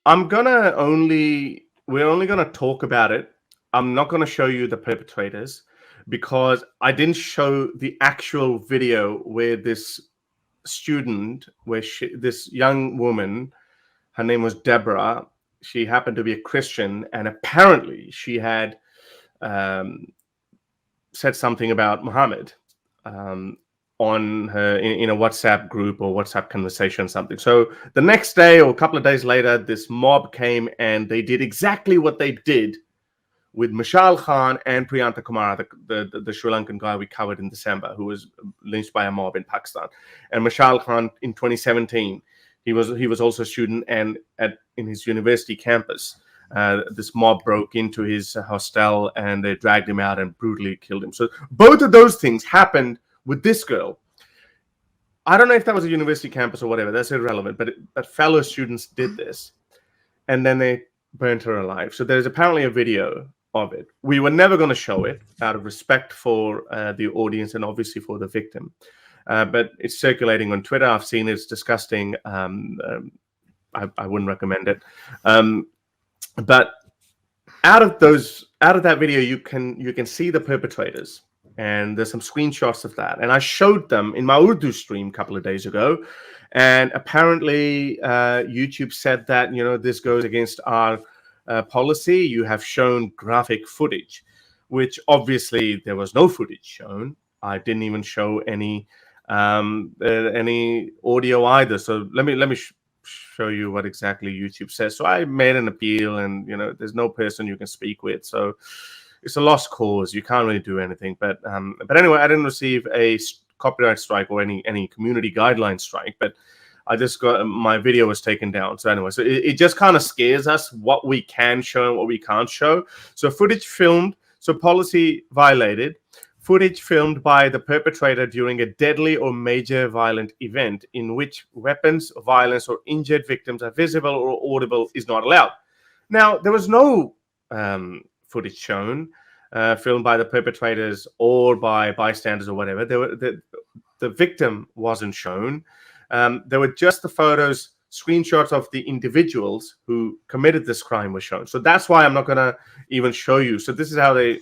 we're only gonna talk about it. I'm not gonna show you the perpetrators because I didn't show the actual video where this student, this young woman, her name was Deborah. She happened to be a Christian, and apparently she had um, said something about Muhammad um, on her in a WhatsApp group or WhatsApp conversation, something. So the next day or a couple of days later, this mob came and they did exactly what they did with Mashal Khan and Priyanta Kumar, the Sri Lankan guy we covered in December, who was lynched by a mob in Pakistan. And Mashal Khan in 2017, he was also a student, and in his university campus, this mob broke into his hostel and they dragged him out and brutally killed him. So both of those things happened with this girl. I don't know if that was a university campus or whatever. That's irrelevant. But fellow students did this, and then they burnt her alive. So there's apparently a video of it. We were never going to show it out of respect for the audience and obviously for the victim. But it's circulating on Twitter. I've seen it. It's disgusting. I wouldn't recommend it. But out of that video, you can see the perpetrators, and there's some screenshots of that. And I showed them in my Urdu stream a couple of days ago. And apparently, YouTube said that this goes against our policy. You have shown graphic footage, which obviously there was no footage shown. I didn't even show any audio either. So let me show you what exactly YouTube says. So I made an appeal, and there's no person you can speak with, so it's a lost cause. You can't really do anything. But anyway, I didn't receive a copyright strike or any community guideline strike, but I just got my video was taken down. So anyway, so it just kind of scares us what we can show and what we can't show. So footage filmed, so policy violated. Footage filmed by the perpetrator during a deadly or major violent event in which weapons, violence, or injured victims are visible or audible is not allowed. Now, there was no footage shown filmed by the perpetrators or by bystanders or whatever. The victim wasn't shown. There were just the photos, screenshots of the individuals who committed this crime were shown. So that's why I'm not going to even show you. So this is how they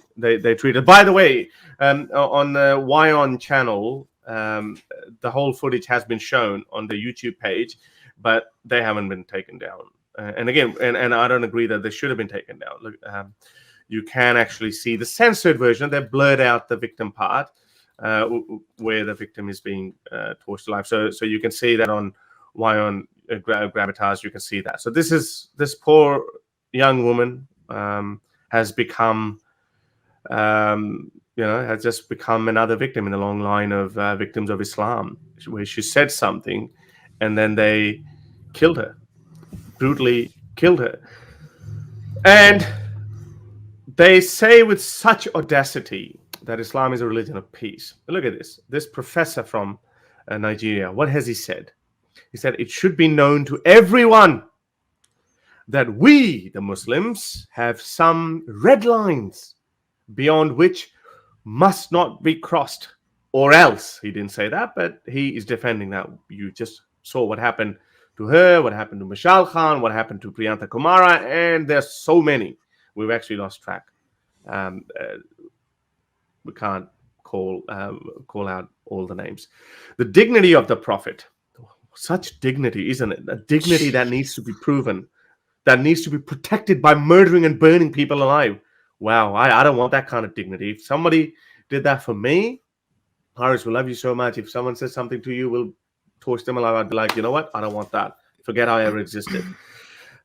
treat it. By the way, on the YON channel, the whole footage has been shown on the YouTube page, but they haven't been taken down. And again, and I don't agree that they should have been taken down. Look, you can actually see the censored version. They've blurred out the victim part where the victim is being tortured alive. So you can see that on YON Gravitas. You can see that. So this poor young woman has become, has just become another victim in the long line of victims of Islam, where she said something, and then they killed her, brutally killed her. And they say with such audacity that Islam is a religion of peace. Look at this. This professor from Nigeria, what has he said? He said, it should be known to everyone that we, the Muslims, have some red lines beyond which must not be crossed, or else. He didn't say that, but he is defending that. You just saw what happened to her, what happened to Mashal Khan, what happened to Priyanta Kumara, and there's so many. We've actually lost track. We can't call out all the names. The dignity of the Prophet. Such dignity, isn't it? A dignity that needs to be proven, that needs to be protected by murdering and burning people alive. Wow, I don't want that kind of dignity. If somebody did that for me, Haris, we love you so much. If someone says something to you, we'll torch them alive. I'd be like, you know what? I don't want that. Forget I ever existed.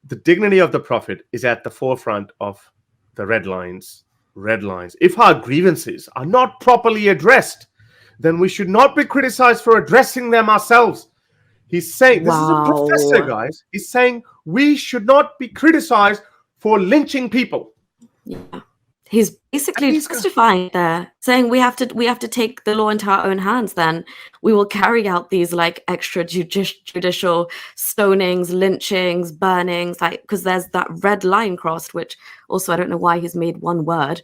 The dignity of the Prophet is at the forefront of the red lines. Red lines. If our grievances are not properly addressed, then we should not be criticized for addressing them ourselves. He's saying, this is a professor, guys. He's saying we should not be criticized for lynching people. Yeah. He's basically justifying there, saying we have to take the law into our own hands. Then we will carry out these like extrajudicial stonings, lynchings, burnings, like because there's that red line crossed. Which also I don't know why he's made one word.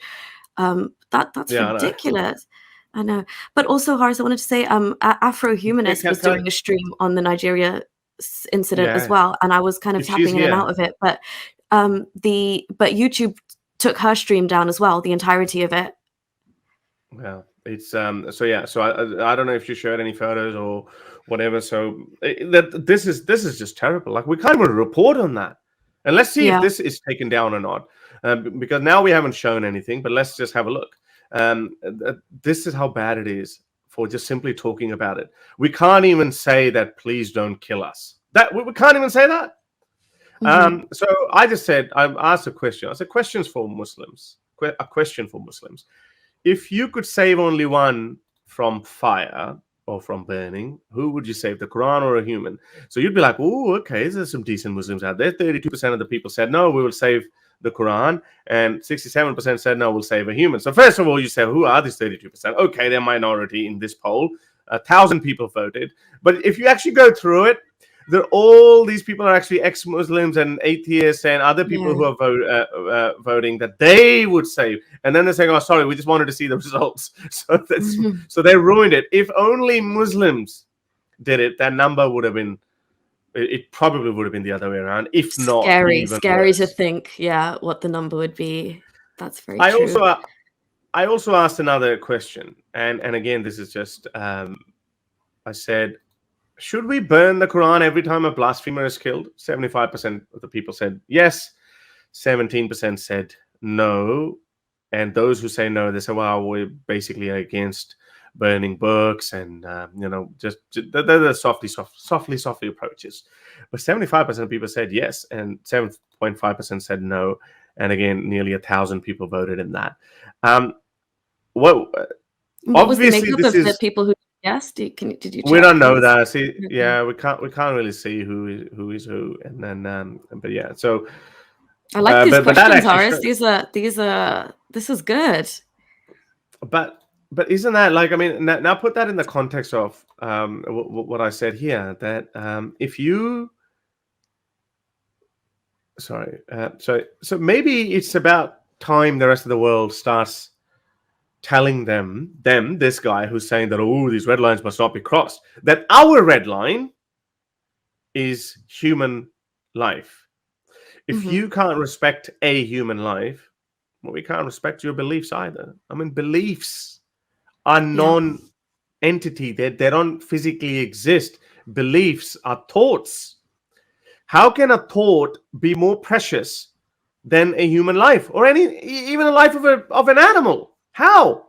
That's ridiculous. I know. But also, Haris, I wanted to say, Afro Humanist was doing a stream on the Nigeria incident as Yeah. well, and I was kind of If she's tapping in and here. out of it. But YouTube took her stream down as well, the entirety of it. Well, it's so yeah, so I don't know if you shared any photos or whatever. So that this is just terrible. Like, we can't even report on that, and let's see if Yeah. this is taken down or not. Because now we haven't shown anything, but let's just have a look. This is how bad it is for just simply talking about it. We can't even say that, please don't kill us. That we can't even say that. So I just said, I asked a question. I said, questions for Muslims. A question for Muslims. If you could save only one from fire or from burning, who would you save, the Quran or a human? So you'd be like, oh, okay, there's some decent Muslims out there. 32% of the people said, no, we will save the Quran. And 67% said, no, we'll save a human. So first of all, you say, who are these 32%? Okay, they're minority in this poll. 1,000 people voted. But if you actually go through it, all these people are actually ex-Muslims and atheists and other people who are voting that they would save, and then they're saying, "Oh, sorry, we just wanted to see the results." So they ruined it. If only Muslims did it, that number would have been. It probably would have been the other way around, if not even Scary worse. to think, what the number would be. That's very I true. also asked another question, and again, this is just I said, should we burn the Quran every time a blasphemer is killed? 75% of the people said yes. 17% said no. And those who say no, they say, well, we're basically against burning books and, just they're the softly approaches. But 75% of people said yes, and 7.5% said no. And again, nearly 1,000 people voted in that. What was the Obviously, makeup this of the is. people who yes? Did you check? We don't know that. See, Okay. yeah, we can't really see who is who, and then, but yeah. So I like these but that questions, actually Horace. shows. This is good. But isn't that, like, I mean, now put that in the context of what I said here, that if you, sorry, so maybe it's about time the rest of the world starts telling them, this guy who's saying that, oh, these red lines must not be crossed, that our red line is human life. If you can't respect a human life, well, we can't respect your beliefs either. I mean, beliefs are non-entity. They don't physically exist. Beliefs are thoughts. How can a thought be more precious than a human life, or even a life of an animal? How?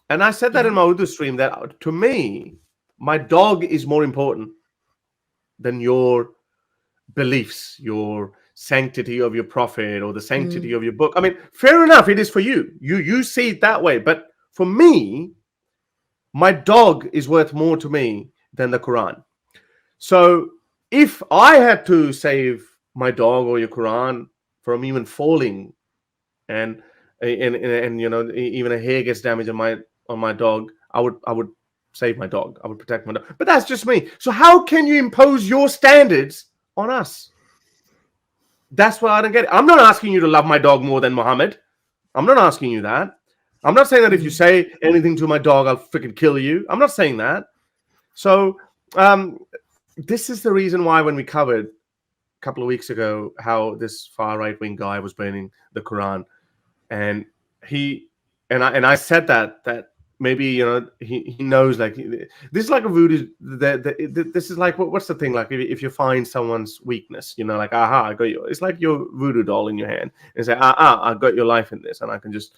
And I said that in my Urdu stream, that to me, my dog is more important than your beliefs, your sanctity of your prophet, or the sanctity of your book. I mean, fair enough, it is for you. You see it that way. But for me, my dog is worth more to me than the Quran. So if I had to save my dog or your Quran from even falling, and even a hair gets damaged on my dog, I would save my dog. I would protect my dog. But that's just me. So how can you impose your standards on us? That's what I don't get. I'm not asking you to love my dog more than Muhammad. I'm not asking you that. I'm not saying that if you say anything to my dog, I'll freaking kill you. I'm not saying that. So this is the reason why, when we covered a couple of weeks ago how this far right-wing guy was burning the Quran, and I said that maybe he knows, like, this is like a voodoo. This is like, what's the thing, like, if you find someone's weakness, like, aha, I got you. It's like your voodoo doll in your hand, and say, I got your life in this, and I can just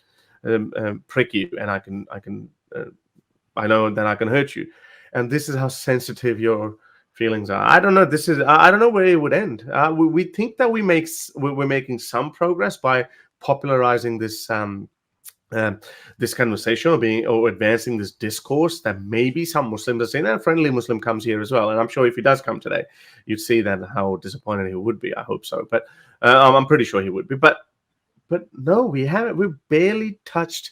prick you, and I know that I can hurt you. And this is how sensitive your feelings are. I don't know. I don't know where it would end. We think that we're making some progress by popularizing this this conversation, or advancing this discourse, that maybe some Muslims are saying. And a friendly Muslim comes here as well, and I'm sure if he does come today, you'd see that how disappointed he would be. I hope so, but I'm pretty sure he would be. But no, we haven't. We've barely touched.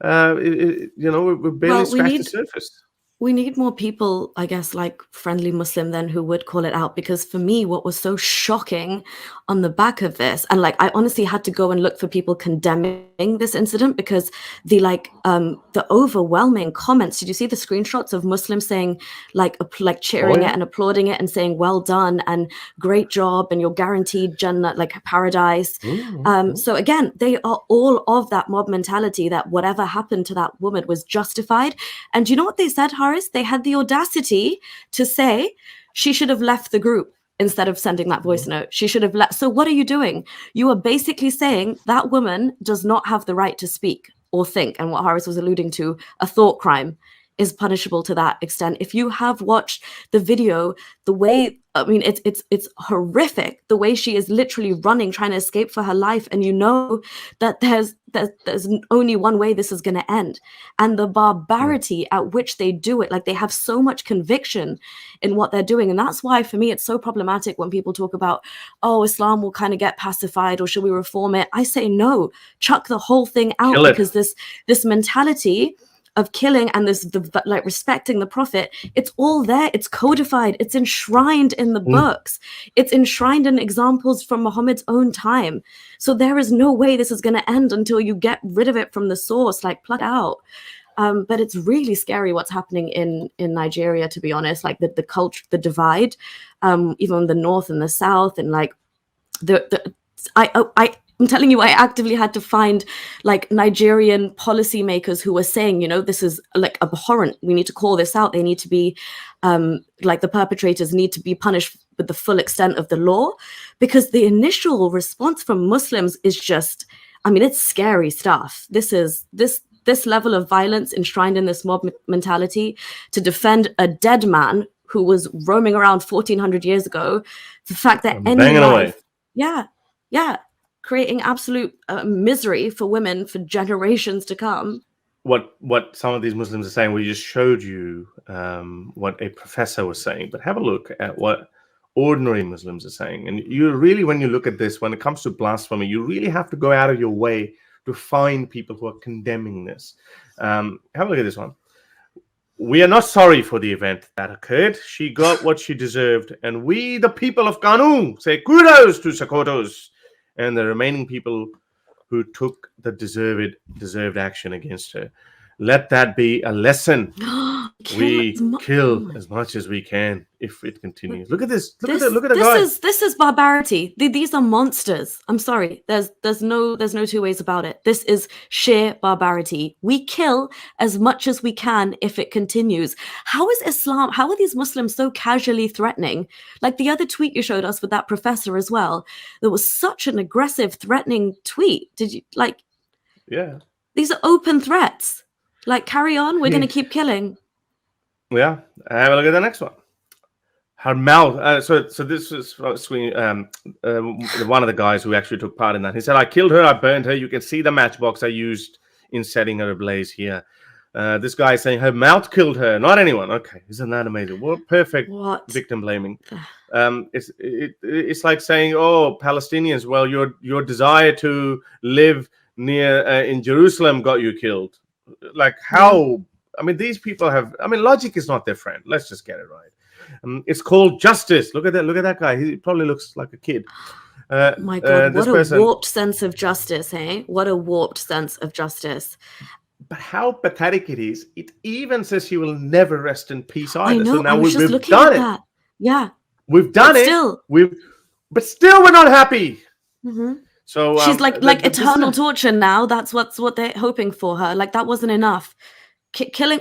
We've barely scratched the surface. We need more people, I guess, like friendly Muslim then who would call it out. Because for me, what was so shocking on the back of this, and like I honestly had to go and look for people condemning this incident, because the overwhelming comments. Did you see the screenshots of Muslims saying like cheering it and applauding it and saying well done and great job and you're guaranteed Jannah, like paradise. So again, they are all of that mob mentality that whatever happened to that woman was justified. And you know what they said, Haris? They had the audacity to say she should have left the group instead of sending that voice note. She should have left. So what are you doing? You are basically saying that woman does not have the right to speak or think. And what Haris was alluding to, a thought crime is punishable to that extent. If you have watched the video, the way, I mean, it's horrific, the way she is literally running, trying to escape for her life. And you know that there's only one way this is going to end. And the barbarity at which they do it, like they have so much conviction in what they're doing. And that's why for me, it's so problematic when people talk about, oh, Islam will kind of get pacified or should we reform it? I say, no, chuck the whole thing out, because this mentality of killing and like respecting the Prophet, it's all there, it's codified, it's enshrined in the books, it's enshrined in examples from Muhammad's own time. So there is no way this is going to end until you get rid of it from the source, like pluck out. But it's really scary what's happening in Nigeria, to be honest, like the culture, the divide, even the north and the south, and like I'm telling you, I actively had to find like Nigerian policymakers who were saying, you know, this is like abhorrent. We need to call this out. They need to be like the perpetrators need to be punished with the full extent of the law, because the initial response from Muslims is just, I mean, it's scary stuff. This level of violence enshrined in this mob mentality to defend a dead man who was roaming around 1400 years ago. The fact that any life, creating absolute misery for women for generations to come. What some of these Muslims are saying, we just showed you what a professor was saying, but have a look at what ordinary Muslims are saying. And you really, when you look at this, when it comes to blasphemy, you really have to go out of your way to find people who are condemning this. Have a look at this one. We are not sorry for the event that occurred. She got what she deserved, and we, the people of Kanu, say kudos to Sokotos and the remaining people who took the deserved action against her. Let that be a lesson. We kill as much as we can if it continues. Look at this. Look at the guy. This is barbarity. These are monsters. I'm sorry. There's no two ways about it. This is sheer barbarity. We kill as much as we can if it continues. How are these Muslims so casually threatening? Like the other tweet you showed us with that professor as well. There was such an aggressive, threatening tweet. Did you like? Yeah. These are open threats. Like, carry on. We're going to keep killing. Yeah, have a look at the next one. Her mouth. So this is one of the guys who actually took part in that. He said, "I killed her. I burned her. You can see the matchbox I used in setting her ablaze here." This guy is saying her mouth killed her, not anyone. Okay, isn't that amazing? What perfect victim blaming. It's like saying, "Oh, Palestinians. Well, your desire to live near in Jerusalem got you killed." Like how? Yeah. I mean, these people have. I mean, logic is not their friend. Let's just get it right. It's called justice. Look at that. Look at that guy. He probably looks like a kid. My God, what a warped sense of justice, hey? What a warped sense of justice. But how pathetic it is. It even says she will never rest in peace either. I know. So now we've done it. Yeah. We've done it. But still we're not happy. Mm-hmm. So she's like eternal torture now. That's what they're hoping for her. Like that wasn't enough.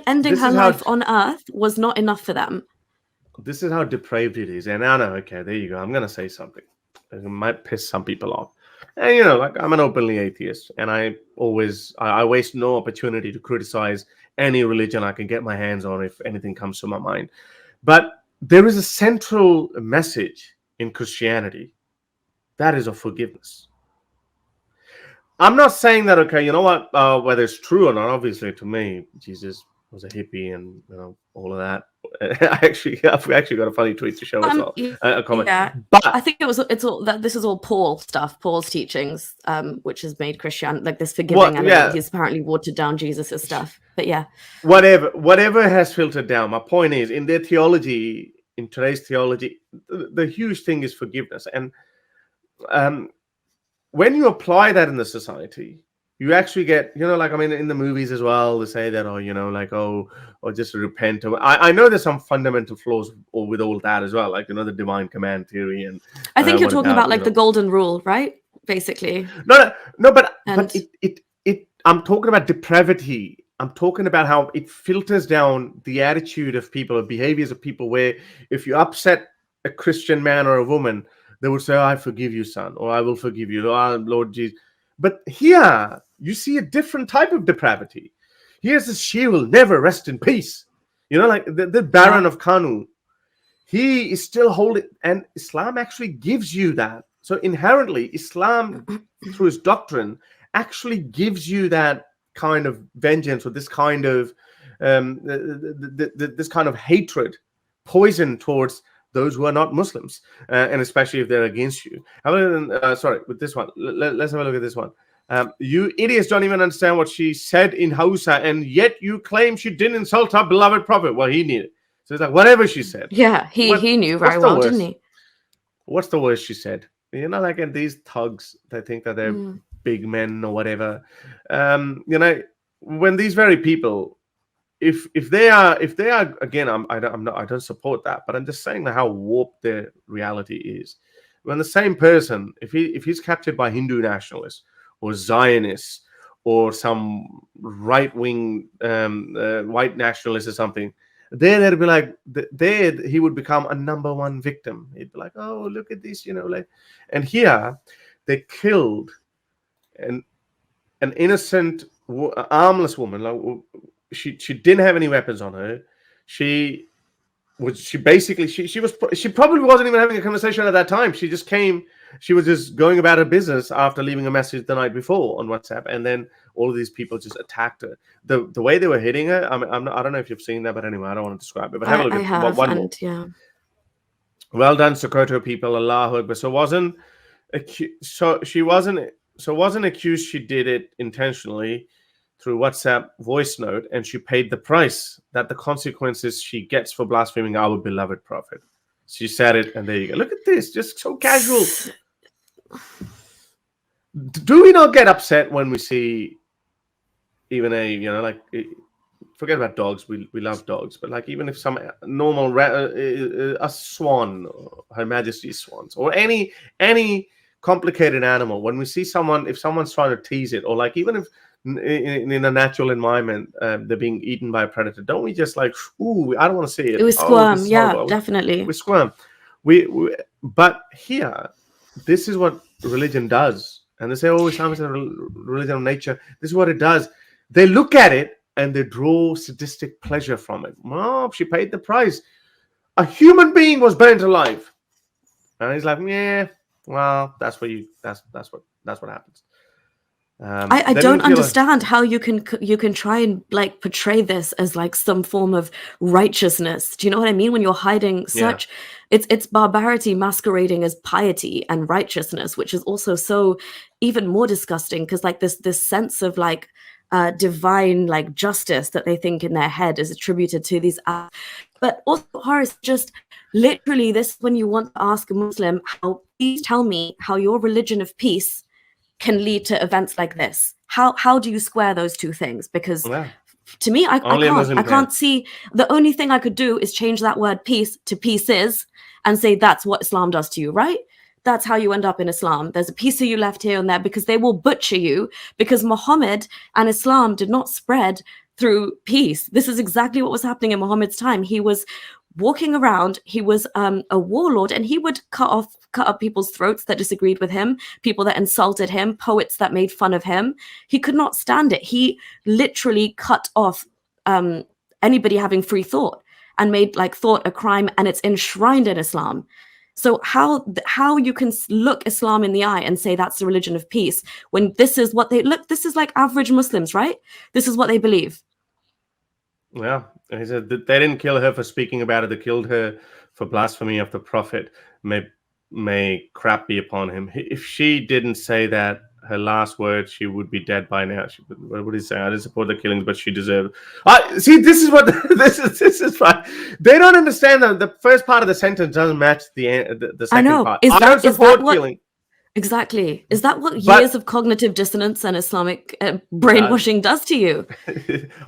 Ending her life on Earth was not enough for them. This is how depraved it is. And now, okay, there you go. I'm gonna say something. It might piss some people off. And you know, like I'm an openly atheist, and I waste no opportunity to criticize any religion I can get my hands on if anything comes to my mind. But there is a central message in Christianity that is of forgiveness. I'm not saying that, okay, you know what, whether it's true or not, obviously to me, Jesus was a hippie and all of that. I've actually got a funny tweet to show as well. A comment. Yeah, but I think it's all that this is all Paul stuff, Paul's teachings, which has made Christian like this forgiving element. He's apparently watered down Jesus's stuff. But yeah, whatever has filtered down. My point is, in their theology, in today's theology, the huge thing is forgiveness, and when you apply that in the society, you actually get, like, I mean, in the movies as well, they say that, or just repent. I know there's some fundamental flaws with all that as well, like, the divine command theory. And I think you're talking about like the golden rule, right? Basically. No, but I'm talking about depravity. I'm talking about how it filters down the attitude of people, or behaviors of people, where if you upset a Christian man or a woman, they would say, I forgive you, son, or I will forgive you, Lord Jesus. But here, you see a different type of depravity. Here's this, she will never rest in peace. Like the Baron of Kanu, he is still holding, and Islam actually gives you that. So inherently, Islam, through its doctrine, actually gives you that kind of vengeance, or this kind of this kind of hatred, poison towards those who are not Muslims, and especially if they're against you. With this one, let's have a look at this one. You idiots don't even understand what she said in Hausa, and yet you claim she didn't insult our beloved prophet. Well, he knew it. So it's like, whatever she said. Yeah, he knew very well, didn't he? What's the worst she said? Like in these thugs, they think that they're big men or whatever. When these very people, if they are again, I don't support that, but I'm just saying that how warped their reality is. When the same person, if he's captured by Hindu nationalists or Zionists or some right-wing white nationalists or something, they'd be like, he would become a number one victim. He'd be like, oh, look at this, and here they killed an innocent, armless woman. Like, she didn't have any weapons on her. She probably wasn't even having a conversation at that time. She just came. She was just going about her business after leaving a message the night before on WhatsApp, and then all of these people just attacked her. The way they were hitting her, I don't know if you've seen that, but anyway, I don't want to describe it. But have a look at one more. Yeah. Well done, Sokoto people. Allahu Akbar. Wasn't accused she did it intentionally through WhatsApp voice note, and she paid the price, that the consequences she gets for blaspheming our beloved prophet. She said it, and there you go. Look at this, just so casual. Do we not get upset when we see even forget about dogs, we love dogs, but like, even if some normal a swan, Her Majesty's swans, or any complicated animal, when we see if someone's trying to tease it, or like, even if in a natural environment, they're being eaten by a predator, don't we just like, ooh, I don't want to see it. It was squirm, definitely. We squirm. But here, this is what religion does. And they say, oh, Islam is a religion of nature. This is what it does. They look at it and they draw sadistic pleasure from it. Oh, she paid the price. A human being was burnt alive. And he's like, yeah, well, that's what happens. I don't understand how you can try and like portray this as like some form of righteousness. Do you know what I mean? When you're hiding such, it's barbarity masquerading as piety and righteousness, which is also so even more disgusting, because like this sense of like divine like justice that they think in their head is attributed to these acts. But also, Horace, just literally this, when you want to ask a Muslim, please tell me how your religion of peace can lead to events like this. How do you square those two things? Because to me, I can't see. The only thing I could do is change that word peace to pieces and say that's what Islam does to you, right? That's how you end up in Islam. There's a piece of you left here and there, because they will butcher you, because Muhammad and Islam did not spread through peace. This is exactly what was happening in Muhammad's time. He was walking around, he was a warlord, and he would cut up people's throats that disagreed with him, people that insulted him, poets that made fun of him. He could not stand it. He literally cut off anybody having free thought and made like thought a crime, and it's enshrined in Islam. So how you can look Islam in the eye and say that's the religion of peace, when this is what they look, this is like average Muslims, right? This is what they believe. Yeah, and he said that they didn't kill her for speaking about it. They killed her for blasphemy of the prophet. May crap be upon him. If she didn't say that, her last word, she would be dead by now. What would he say? I didn't support the killings, but she deserved. I see. This is what this is fine. They don't understand that the first part of the sentence doesn't match the I second know. part. Is I don't that support what killing. exactly? Is that what But years of cognitive dissonance and Islamic brainwashing does to you?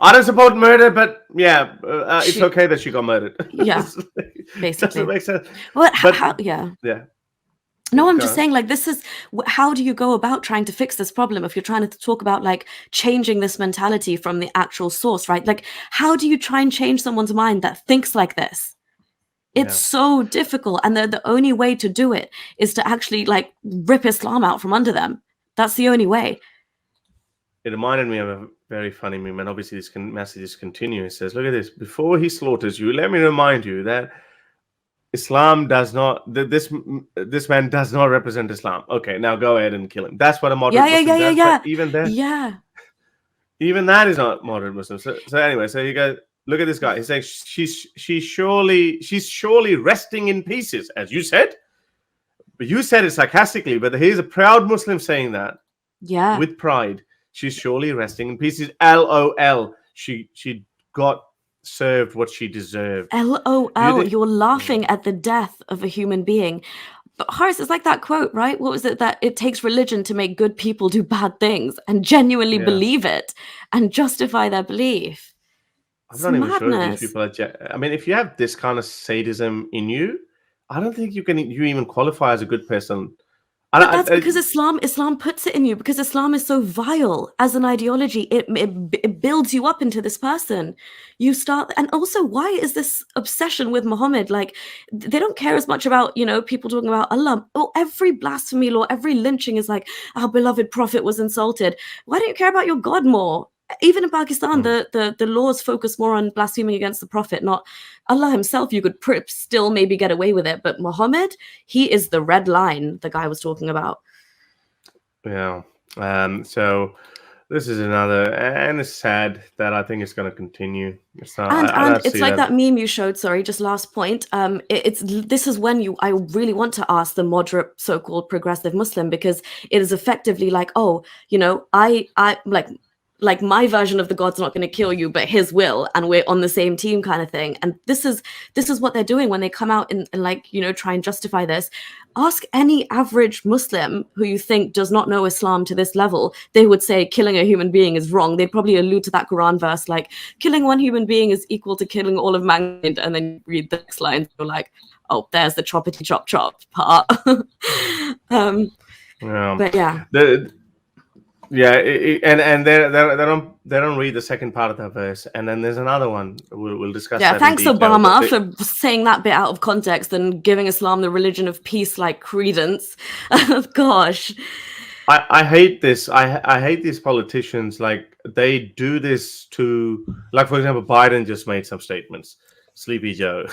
I don't support murder, but yeah, it's She, okay that she got murdered. yeah, Doesn't basically. make sense. Well, But yeah. yeah, No, I'm go just on. saying, like, this is how do you go about trying to fix this problem if you're trying to talk about like changing this mentality from the actual source, right? Like, how do you try and change someone's mind that thinks like this? It's Yeah. so difficult, and the only way to do it is to actually like rip Islam out from under them. That's the only way. It reminded me of a very funny meme, and obviously this messages continue. It says, "Look at this. Before he slaughters you, let me remind you that Islam does not. This man does not represent Islam. Okay, now go ahead and kill him. That's what a moderate Muslim does. But even then, Yeah. even that is not moderate Muslim. So anyway, so you guys look at this guy. He's saying she's surely resting in pieces, as you said. But you said it sarcastically. But here's a proud Muslim saying that Yeah. with pride. She's surely resting in pieces. LOL. She got served what she deserved. LOL. You're laughing at the death of a human being. But Horace, it's like that quote, right? What was it? That it takes religion to make good people do bad things and genuinely Yeah. believe it and justify their belief. I'm It's not even sure if these madness. people are. I mean, if you have this kind of sadism in you, I don't think you even qualify as a good person. But that's because Islam puts it in you, because Islam is so vile as an ideology. It builds you up into this person. You start, and also, why is this obsession with Muhammad? Like, they don't care as much about, you know, people talking about Allah. Oh, every blasphemy law, every lynching is like, our beloved prophet was insulted. Why don't you care about your God more? Even in Pakistan, the laws focus more on blaspheming against the prophet, not Allah himself. You could still maybe get away with it, but Muhammad, he is the red line the guy was talking about. Yeah. So this is another, and it's sad that I think it's going to continue. It's not, And it's like that meme you showed. Sorry, just last point. This is when I really want to ask the moderate, so-called progressive Muslim, because it is effectively like, oh, you know, I like my version of the God's not going to kill you, but his will, and we're on the same team, kind of thing. And this is what they're doing when they come out and like, you know, try and justify this. Ask any average Muslim who you think does not know Islam to this level, they would say killing a human being is wrong. They'd probably allude to that Quran verse like killing one human being is equal to killing all of mankind, and then you read the next line, you're like, oh, there's the choppity chop chop part. But yeah. Yeah, and they don't read the second part of that verse, and then there's another one we'll discuss. Yeah, that thanks in detail, Obama for saying that bit out of context and giving Islam the religion of peace like credence. Gosh, I hate this. I hate these politicians. Like they do this to, like for example, Biden just made some statements. Sleepy Joe,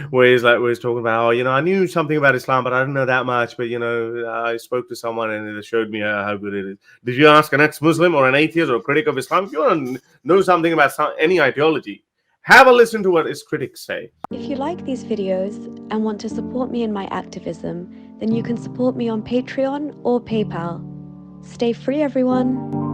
where he's talking about, oh, you know, I knew something about Islam, but I didn't know that much. But you know, I spoke to someone and they showed me how good it is. Did you ask an ex-Muslim or an atheist or a critic of Islam? If you want to know something about any ideology, have a listen to what his critics say. If you like these videos and want to support me in my activism, then you can support me on Patreon or PayPal. Stay free, everyone.